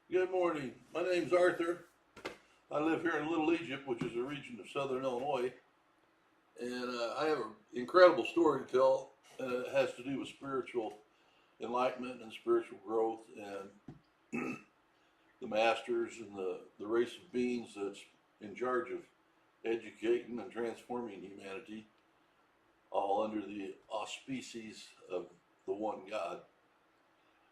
Good morning. My name's Arthur. I live here in Little Egypt, which is a region of southern Illinois, and I have an incredible story to tell, and it has to do with spiritual enlightenment and spiritual growth and the masters and the race of beings that's in charge of educating and transforming humanity, all under the auspices of the one God.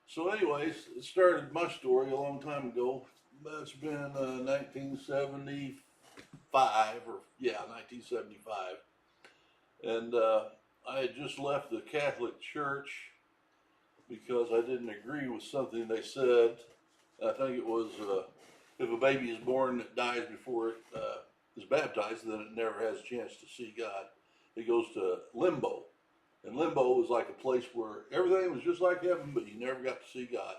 So, anyways, it started my story a long time ago. That's been 1975, or yeah, 1975, and I had just left the Catholic Church because I didn't agree with something they said. I think it was if a baby is born that dies before it is baptized, then it never has a chance to see God. It goes to limbo. And limbo was like a place where everything was just like heaven, but you never got to see God.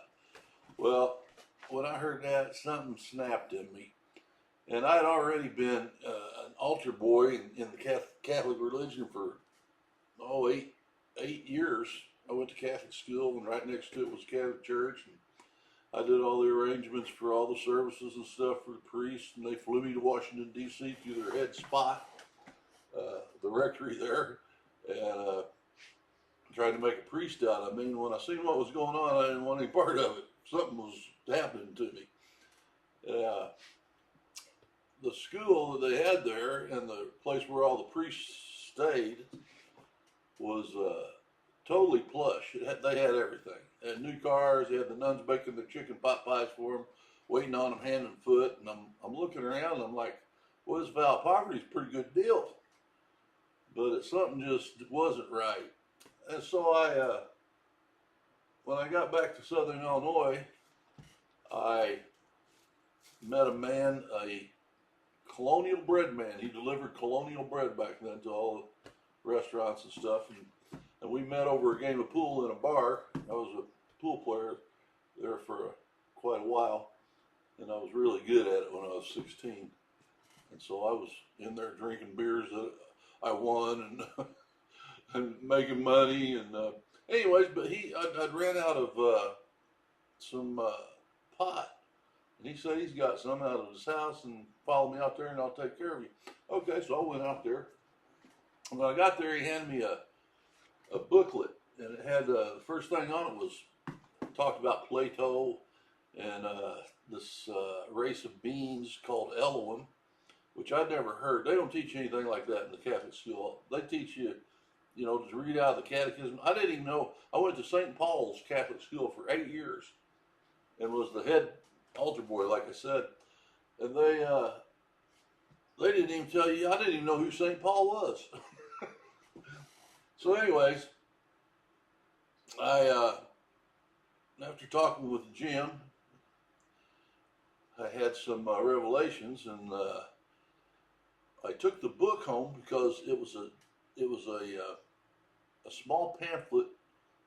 Well, when I heard that, something snapped in me. And I had already been an altar boy in the Catholic religion for, 8 years. I went to Catholic school, and right next to it was Catholic church. And I did all the arrangements for all the services and stuff for the priests, and they flew me to Washington, D.C. to their head spot, the rectory there, and trying to make a priest out of me. And when I seen what was going on, I didn't want any part of it. Something was happening to me. Uh, the school that they had there and the place where all the priests stayed was totally plush. They had everything. They had new cars. They had the nuns baking their chicken pot pies for them, waiting on them hand and foot. And I'm looking around and I'm like, well, this Val Poverty's a pretty good deal. But something just wasn't right. And so when I got back to Southern Illinois, I met a man, a colonial bread man. He delivered colonial bread back then to all the restaurants and stuff. And we met over a game of pool in a bar. I was a pool player there for quite a while, and I was really good at it when I was 16. And so I was in there drinking beers that I won and and making money. And anyways, but I'd ran out of some pot. And he said he's got some out of his house and follow me out there and I'll take care of you. Okay, so I went out there. And when I got there, he handed me a booklet. And it had the first thing on it was talked about Plato and this race of beings called Elohim, which I'd never heard. They don't teach anything like that in the Catholic school. They teach you, to read out of the catechism. I didn't even know. I went to St. Paul's Catholic school for 8 years and was the head altar boy, like I said. And they didn't even tell you. I didn't even know who St. Paul was. So, anyways, I after talking with Jim, I had some revelations, and I took the book home because it was a small pamphlet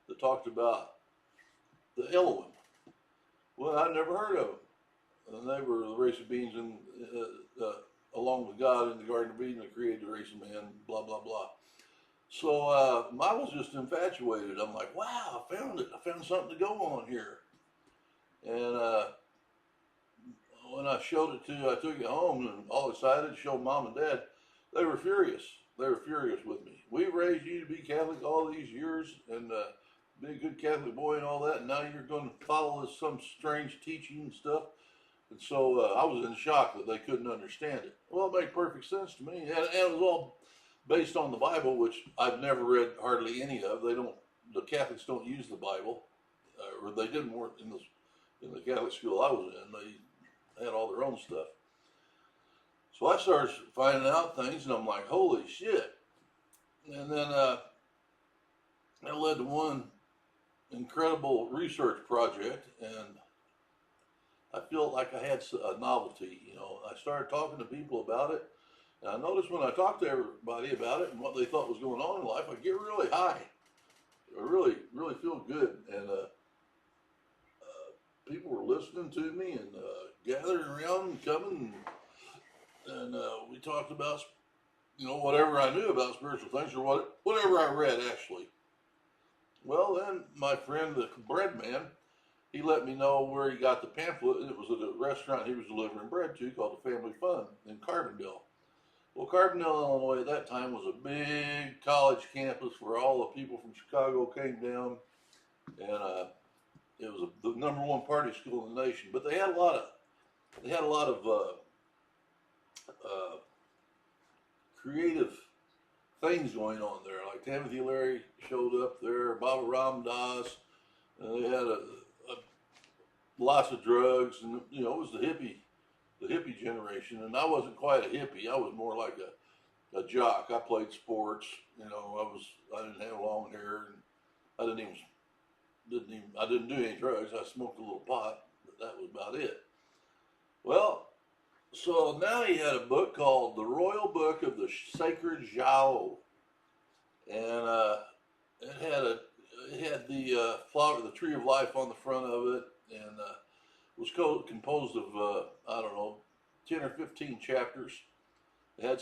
that talked about the Elohim. Well, I'd never heard of them, and they were the race of beings along with God in the Garden of Eden that created the race of man. Blah blah blah. So I was just infatuated. I'm like, wow, I found it. I found something to go on here. And when I showed it to, I took it home and all excited, showed mom and dad. They were furious. They were furious with me. We raised you to be Catholic all these years and be a good Catholic boy and all that, and now you're going to follow some strange teaching and stuff. And so I was in shock that they couldn't understand it. Well, it made perfect sense to me, and it was all based on the Bible, which I've never read hardly any of. The Catholics don't use the Bible, or they didn't work in the Catholic school I was in. They had all their own stuff. So I started finding out things, and I'm like, holy shit. And then that led to one incredible research project, and I felt like I had a novelty. I started talking to people about it, and I noticed when I talked to everybody about it and what they thought was going on in life, I get really high. I really, really feel good, and people were listening to me and gathering around and coming, and we talked about, whatever I knew about spiritual things or whatever I read actually. Well, then my friend, the bread man, he let me know where he got the pamphlet. It was at a restaurant he was delivering bread to called the Family Fun in Carbondale. Well, Carbondale, Illinois at that time was a big college campus where all the people from Chicago came down, and it was the number one party school in the nation. But they had a lot of creative things going on there. Like Timothy Leary showed up there, Baba Ram Das, and they had lots of drugs, and you know it was the hippie generation. And I wasn't quite a hippie. I was more like a jock. I played sports. You know, I didn't have long hair, and I I didn't do any drugs. I smoked a little pot, but that was about it. Well, so now he had a book called The Royal Book of the Sacred Jiao, and it had a it had the flower, the tree of life on the front of it, and was composed of I don't know, 10 or 15 chapters. It had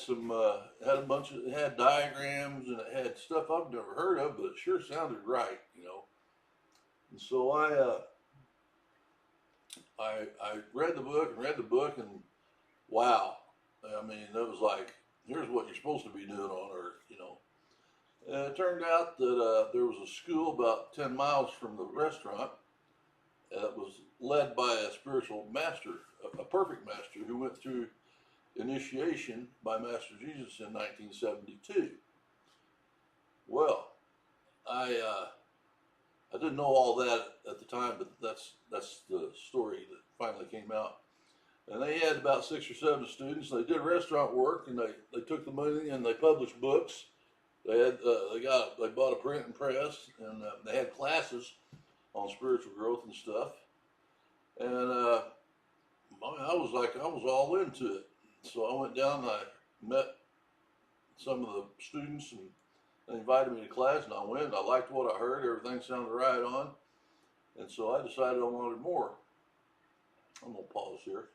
had a bunch of, it had diagrams, and it had stuff I've never heard of, but it sure sounded right, you know. And so I read the book, and wow, I mean, it was like, here's what you're supposed to be doing on Earth, you know. And it turned out that there was a school about 10 miles from the restaurant that was led by a spiritual master, a perfect master, who went through initiation by Master Jesus in 1972. Well, I didn't know all that at the time, but that's the story that finally came out. And they had about 6 or 7 students. They did restaurant work, and they took the money and they published books. They bought a print and press, and they had classes on spiritual growth and stuff. And I was all into it. So I went down and I met some of the students, and they invited me to class, and I went. And I liked what I heard. Everything sounded right on, and so I decided I wanted more. I'm gonna pause here.